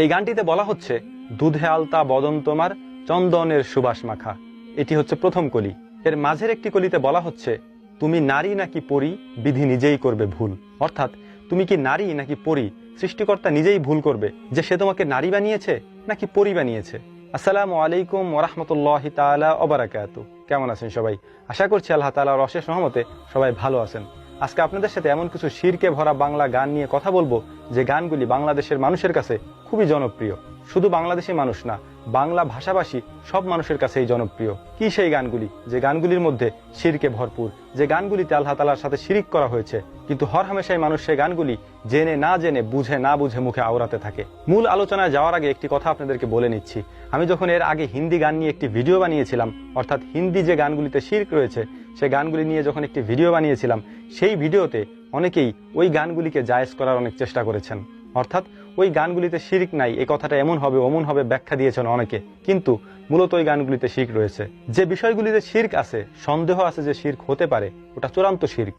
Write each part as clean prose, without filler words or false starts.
এই গানটিতে বলা হচ্ছে, দুধে আলতা বদন তোমার, চন্দনের সুবাস মাখা। এটি হচ্ছে প্রথম কলি। এর মাঝের একটি কলিতে বলা হচ্ছে, তুমি নারী নাকি পরী, বিধি নিজেই করবে ভুল। অর্থাৎ তুমি কি নারী নাকি পরী, সৃষ্টিকর্তা নিজেই ভুল করবে যে সে তোমাকে নারী বানিয়েছে নাকি পরী বানিয়েছে। আসসালামু আলাইকুম ওয়া রাহমাতুল্লাহি তাআলা ওয়া বারাকাতুহু। কেমন আছেন সবাই? আশা করছি আল্লাহ তাআলার অশেষ রহমতে সবাই ভালো আছেন। আজকে আপনাদের সাথে এমন কিছু শিরকে ভরা বাংলা গান নিয়ে কথা বলবো যে গানগুলি বাংলাদেশের মানুষের কাছে খুবই জনপ্রিয়। শুধু বাংলাদেশি মানুষ না, বাংলা ভাষাভাষী সব মানুষের কাছেই জনপ্রিয়। কি সেই গানগুলি যে গানগুলির মধ্যে শিরকে ভরপুর, যে গানগুলিতে আল্লাহ তাআলার সাথে শিরিক করা হয়েছে, কিন্তু হরহামেশাই মানুষ সেই গানগুলি জেনে না জেনে, বুঝে না বুঝে মুখে আওড়াতে থাকে। মূল আলোচনায় যাওয়ার আগে একটি কথা আপনাদেরকে বলে নিচ্ছি। আমি যখন এর আগে হিন্দি গান নিয়ে একটি ভিডিও বানিয়েছিলাম, অর্থাৎ হিন্দি যে গানগুলিতে শিরক রয়েছে সেই গানগুলি নিয়ে যখন একটি ভিডিও বানিয়েছিলাম, সেই ভিডিওতে অনেকেই ওই গানগুলিকে জায়েজ করার অনেক চেষ্টা করেছেন। অর্থাৎ ওই গানগুলিতে শিরক নাই, এই কথাটা এমন হবে অমন হবে ব্যাখ্যা দিয়েছেন অনেকে, কিন্তু মূলত ওই গানগুলিতে শিরক রয়েছে। যে বিষয়গুলিতে শিরক আছে, সন্দেহ আছে যে শিরক হতে পারে, ওটা চূড়ান্ত শিরক,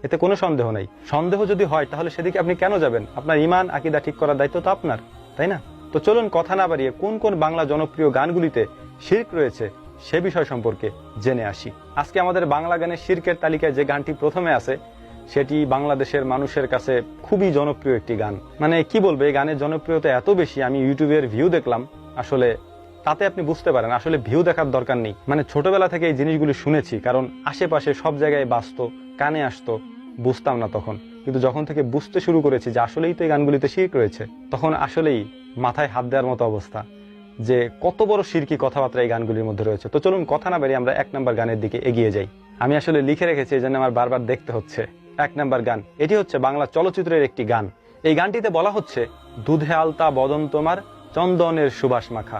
এতে কোনো সন্দেহ নাই। সন্দেহ যদি হয় তাহলে সেদিকে আপনি কেন যাবেন? আপনার ঈমান আকীদা ঠিক করার দায়িত্ব তো আপনার, তাই না? তো চলুন কথা না বাড়িয়ে কোন কোন বাংলা জনপ্রিয় গানগুলিতে শিরক রয়েছে সে বিষয় সম্পর্কে জেনে আসি। আজকে আমাদের বাংলা গানের শিরকের তালিকায় যে গানটি প্রথমে আছে সেটি বাংলাদেশের মানুষের কাছে খুবই জনপ্রিয় একটি গান। মানে কি বলবো, এই গানের জনপ্রিয়তা এত বেশি, আমি ইউটিউবের ভিউ দেখলাম, আসলে তাতে আপনি বুঝতে পারেন আসলে ভিউ দেখার দরকার নেই। মানে ছোটবেলা থেকে এই জিনিসগুলি শুনেছি, কারণ আশেপাশে সব জায়গায় বাজতো, কানে আসতো, বুঝতাম না তখন। কিন্তু যখন থেকে বুঝতে শুরু করেছি যে আসলেই তো এই গানগুলিতে শিরক রয়েছে, তখন আসলেই মাথায় হাত দেওয়ার মতো অবস্থা যে কত বড় শিরকি কথাবার্তা এই গানগুলির মধ্যে রয়েছে। তো চলুন কথা না বেরিয়ে আমরা 1 নম্বর গানের দিকে এগিয়ে যাই। আমি আসলে লিখে রেখেছি, এই জন্য আমার বারবার দেখতে হচ্ছে। 1 নম্বর গান, এটি হচ্ছে বাংলা চলচ্চিত্রের একটি গান। এই গানটিতে বলা হচ্ছে, দুধে আলতা বদন তোমার, চন্দনের সুবাস মাখা।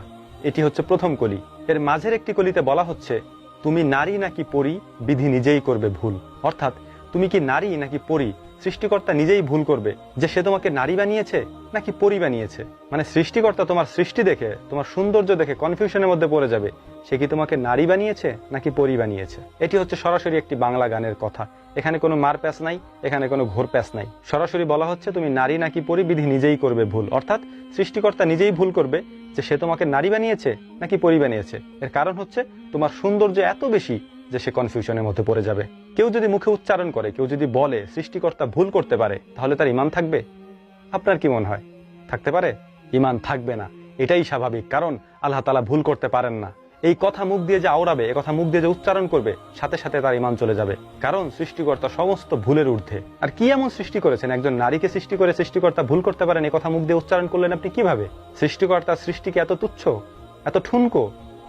এটি হচ্ছে প্রথম কলি। এর মাঝের একটি কলিতে বলা হচ্ছে, তুমি নারী নাকি পরী, বিধি নিজেই করবে ভুল। অর্থাৎ তুমি কি নারী নাকি পরী, সৃষ্টিকর্তা নিজেই ভুল করবে যে সে তোমাকে নারী বানিয়েছে নাকি পরী বানিয়েছে। মানে সৃষ্টিকর্তা তোমার সৃষ্টি দেখে, তোমার সৌন্দর্য দেখে কনফিউশনের মধ্যে পড়ে যাবে সে কি তোমাকে নারী বানিয়েছে নাকি পরী বানিয়েছে। এটি হচ্ছে সরাসরি একটি বাংলা গানের কথা। এখানে কোনো মার প্যাচ নাই, এখানে কোনো ঘোর প্যাচ নাই। সরাসরি বলা হচ্ছে তুমি নারী নাকি পরী, বিধি নিজেই করবে ভুল। অর্থাৎ সৃষ্টিকর্তা নিজেই ভুল করবে যে সে তোমাকে নারী বানিয়েছে নাকি পরী বানিয়েছে। এর কারণ হচ্ছে তোমার সৌন্দর্য এত বেশি যে সে কনফিউশনের মধ্যে পড়ে যাবে। কেউ যদি মুখে উচ্চারণ করে, কেউ যদি বলে সৃষ্টিকর্তা ভুল করতে পারে, তাহলে তার ঈমান থাকবে? আপনার কি মনে হয় থাকতে পারে? ঈমান থাকবে না, এটাই স্বাভাবিক, কারণ আল্লাহ তাআলা ভুল করতে পারেন না। এই কথা মুখ দিয়ে যে আওড়াবে, এই কথা মুখ দিয়ে যে উচ্চারণ করবে, সাথে সাথে তার ঈমান চলে যাবে, কারণ সৃষ্টিকর্তা সমস্ত ভুলের ঊর্ধ্বে। আর কি এমন সৃষ্টি করেছেন, একজন নারীকে সৃষ্টি করে সৃষ্টিকর্তা ভুল করতে পারেন, এই কথা মুখ দিয়ে উচ্চারণ করলেন আপনি কিভাবে? সৃষ্টিকর্তার সৃষ্টিকে এত তুচ্ছ, এত ঠুনকো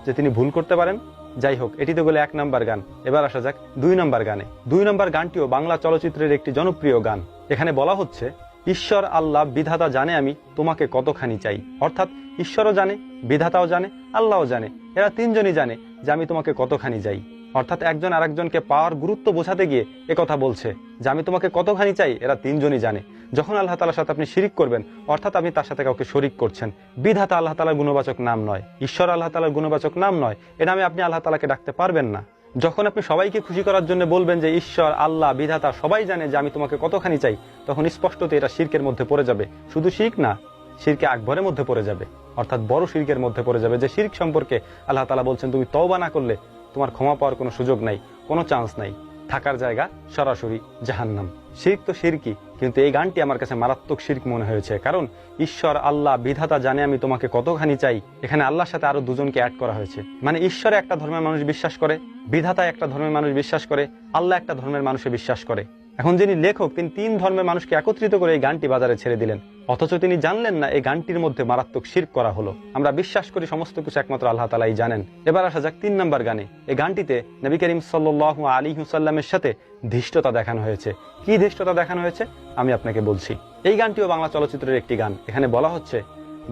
যে তিনি ভুল করতে পারেন? যাই হোক, এটি তো বলে 1 নম্বর গান। এবার আসা যাক 2 নম্বর গানে। 2 নম্বর গানটিও বাংলা চলচ্চিত্রের একটি জনপ্রিয় গান। এখানে বলা হচ্ছে, ঈশ্বর আল্লাহ বিধাতা জানে আমি তোমাকে কতখানি চাই। অর্থাৎ ঈশ্বরও জানে, বিধাতাও জানে, আল্লাহও জানে, এরা তিনজনই জানে যে আমি তোমাকে কতখানি চাই। অর্থাৎ একজন আরেকজনকে পাওয়ার গুরুত্ব বোঝাতে গিয়ে একথা বলছে যে আমি তোমাকে কতখানি চাই, এরা তিনজনই জানে। যখন আল্লাহ তাআলার সাথে আপনি শিরিক করবেন, অর্থাৎ আপনি তার সাথে কাউকে শরীক করছেন। বিধাতা আল্লাহ তাআলার গুণবাচক নাম নয়, ঈশ্বর আল্লাহ তাআলার গুণবাচক নাম নয়, এ নামে আপনি আল্লাহ তাআলাকে ডাকতে পারবেন না। যখন আপনি সবাইকে খুশি করার জন্য বলবেন যে ঈশ্বর আল্লাহ বিধাতা সবাই জানে যে আমি তোমাকে কতখানি চাই, তখন স্পষ্টত এটা শিরকের মধ্যে পড়ে যাবে। শুধু শিরক না, শিরকে আকবরের মধ্যে পড়ে যাবে, অর্থাৎ বড় শিরকের মধ্যে পড়ে যাবে। যে শিরক সম্পর্কে আল্লাহ তাআলা বলছেন তুমি তওবা না করলে তোমার ক্ষমা পাওয়ার কোনো সুযোগ নাই, কোনো চান্স নাই, থাকার জায়গা সরাসরি জাহান্নাম। শিরক তো শিরকই, কিন্তু এই গানটি আমার কাছে মারাত্মক শিরক মনে হয়েছে, কারণ ঈশ্বর আল্লাহ বিধাতা জানে আমি তোমাকে কতখানি চাই, এখানে আল্লাহর সাথে আরো দুজনকে অ্যাড করা হয়েছে। মানে ঈশ্বরে একটা ধর্মের মানুষ বিশ্বাস করে, বিধাতা একটা ধর্মের মানুষ বিশ্বাস করে, আল্লাহ একটা ধর্মের মানুষে বিশ্বাস করে। এখন যিনি লেখক তিনি 3 ধর্মের মানুষকে একত্রিত করে এই গানটি বাজারে ছেড়ে দিলেন, অথচ তিনি জানলেন না এই গানটির মধ্যে মারাত্মক শিরক করা হলো। আমরা বিশ্বাস করি সমস্ত কিছু একমাত্র আল্লাহ তাআলাই জানেন। এবার আসা যাক 3 নম্বর গানে। এই গানটিতে নবী করিম সাল্লাল্লাহু আলাইহি ওয়াসাল্লামের সাথে ধৃষ্টতা দেখানো হয়েছে। কি ধৃষ্টতা দেখানো হয়েছে আমি আপনাকে বলছি। এই গানটিও বাংলা চলচ্চিত্রের একটি গান। এখানে বলা হচ্ছে,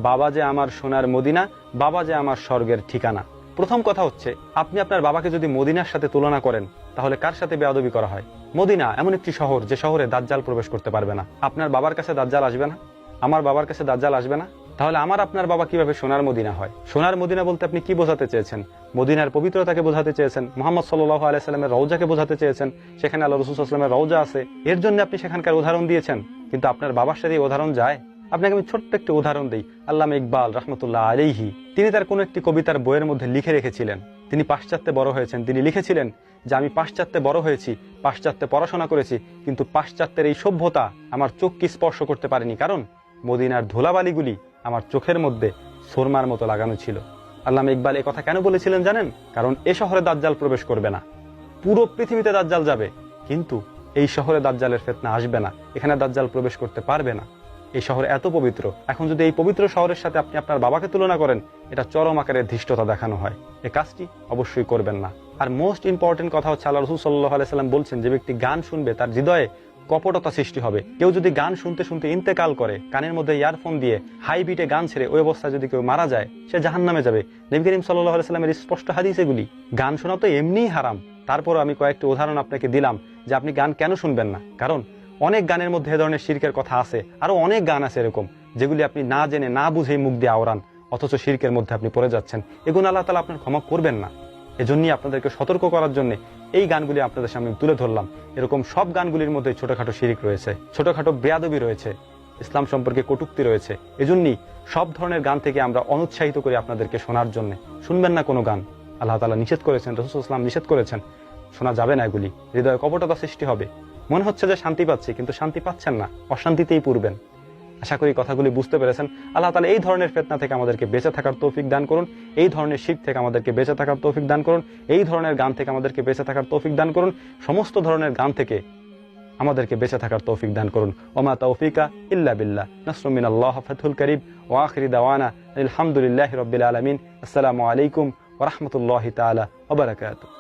বাবা যে আমার সোনার মদিনা, বাবা যে আমার স্বর্গের ঠিকানা। প্রথম কথা হচ্ছে, আপনি আপনার বাবাকে যদি মদিনার সাথে তুলনা করেন, তাহলে কার সাথে বেয়াদবি করা হয়? মদিনা এমন একটি শহর যে শহরে দাজ্জাল প্রবেশ করতে পারবে না। আপনার বাবার কাছে দাজ্জাল আসবে না, আমার বাবার কাছে দাজ্জাল আসবে না, তাহলে আমার আপনার বাবা কিভাবে সোনার মদিনা হয়? সোনার মদিনা বলতে আপনি কি বোঝাতে চেয়েছেন? মদিনার পবিত্রতাকে বোঝাতে চেয়েছেন, মুহাম্মদ সাল্লাল্লাহু আলাইহি সাল্লামের রওজাকে বোঝাতে চেয়েছেন। সেখানে আল্লাহ রাসূল সাল্লাল্লাহু আলাইহি ওয়াসাল্লামের রওজা আছে, এর জন্য আপনি সেখানকার উদাহরণ দিয়েছেন। কিন্তু আপনার বাবার সাথে এই উদাহরণ যায়? আপনাকে আমি ছোট্ট একটি উদাহরণ দিই। আল্লামা ইকবাল রহমতুল্লাহ আলাইহি তিনি তার কোনো একটি কবিতার বইয়ের মধ্যে লিখে রেখেছিলেন, তিনি পাশ্চাত্যে বড় হয়েছেন, তিনি লিখেছিলেন যে আমি পাশ্চাত্যে বড় হয়েছি, পাশ্চাত্যে পড়াশোনা করেছি, কিন্তু পাশ্চাত্যের এই সভ্যতা আমার চোখকে স্পর্শ করতে পারেনি, কারণ মদিনার ধুলাবালিগুলি আমার চোখের মধ্যে সুরমার মতো লাগানো ছিল। আল্লামা ইকবাল এই কথা কেন বলেছিলেন জানেন? কারণ এ শহরে দাজ্জাল প্রবেশ করবে না, পুরো পৃথিবীতে দাজ্জাল যাবে, কিন্তু এই শহরে দাজ্জালের ফিতনা আসবে না, এখানে দাজ্জাল প্রবেশ করতে পারবে না। এই শহর এত পবিত্র। এখন যদি এই পবিত্র শহরের সাথে আপনি আপনার বাবাকে তুলনা করেন, এটা চরম আকারে ধৃষ্টতা দেখানো হয়। এই কাজটি অবশ্যই করবেন না। আর মোস্ট ইম্পর্টেন্ট কথা হচ্ছে, আল্লাহ রাসূল সাল্লাল্লাহু আলাইহি সাল্লাম বলছেন, যে ব্যক্তি গান শুনবে তার হৃদয়ে কপটতা সৃষ্টি হবে। কেউ যদি গান শুনতে শুনতে ইন্তেকাল করে, কানের মধ্যে ইয়ারফোন দিয়ে হাই বিটে গান ছেড়ে ওই অবস্থায় যদি কেউ মারা যায়, সে জাহান্নামে যাবে। নবী করিম সাল্লাল্লাহু আলাইহি সাল্লামের স্পষ্ট হাদিস এগুলি। গান শোনা তো এমনিই হারাম, তারপরও আমি কয়েকটি উদাহরণ আপনাকে দিলাম যে আপনি গান কেন শুনবেন না। কারণ অনেক গানের মধ্যে এ ধরনের শিরকের কথা আছে, আরো অনেক গান আছে এরকম যেগুলি আপনি না জেনে না বুঝেই মুখ দিয়ে আওড়ান, অথচ শিরকের মধ্যে আপনি পড়ে যাচ্ছেন। এগুলো আল্লাহ তাআলা আপনার ক্ষমা করবেন না। এজন্যই আপনাদেরকে সতর্ক করার জন্য এই গানগুলি আপনাদের সামনে তুলে ধরলাম। এরকম সব গানগুলির মধ্যে ছোটখাটো শিরিক রয়েছে, ছোটখাটো বেয়াদবি রয়েছে, ইসলাম সম্পর্কে কটূক্তি রয়েছে। এজন্যই সব ধরনের গান থেকে আমরা অনুৎসাহিত করি আপনাদেরকে শোনার জন্য। শুনবেন না কোনো গান, আল্লাহ তাআলা নিষেধ করেছেন, রাসূল সাল্লাল্লাহু আলাইহি ওয়াসাল্লাম নিষেধ করেছেন, শোনা যাবে না। এগুলি হৃদয়ে কপটতা সৃষ্টি হবে, মনে হচ্ছে যে শান্তি পাচ্ছি, কিন্তু শান্তি পাচ্ছেন না, অশান্তিতেই পূর্বেন। আশা করি কথাগুলি বুঝতে পেরেছেন। আল্লাহ তাআলা এই ধরনের ফিতনা থেকে আমাদেরকে বেঁচে থাকার তৌফিক দান করুন, এই ধরনের শিরক থেকে আমাদেরকে বেঁচে থাকার তৌফিক দান করুন, এই ধরনের গান থেকে আমাদেরকে বেঁচে থাকার তৌফিক দান করুন, সমস্ত ধরনের গান থেকে আমাদেরকে বেঁচে থাকার তৌফিক দান করুন। ওমা তাওফিকা ইল্লা বিল্লাহ। নাসরুম মিনাল্লাহ, ফাতহুল কারীব, ওয়া আখিরু দাওয়ানা আলহামদুলিল্লাহি রাব্বিল আলামিন। আসসালামু আলাইকুম ওয়া রাহমাতুল্লাহি তাআলা ওয়া বারাকাতুহু।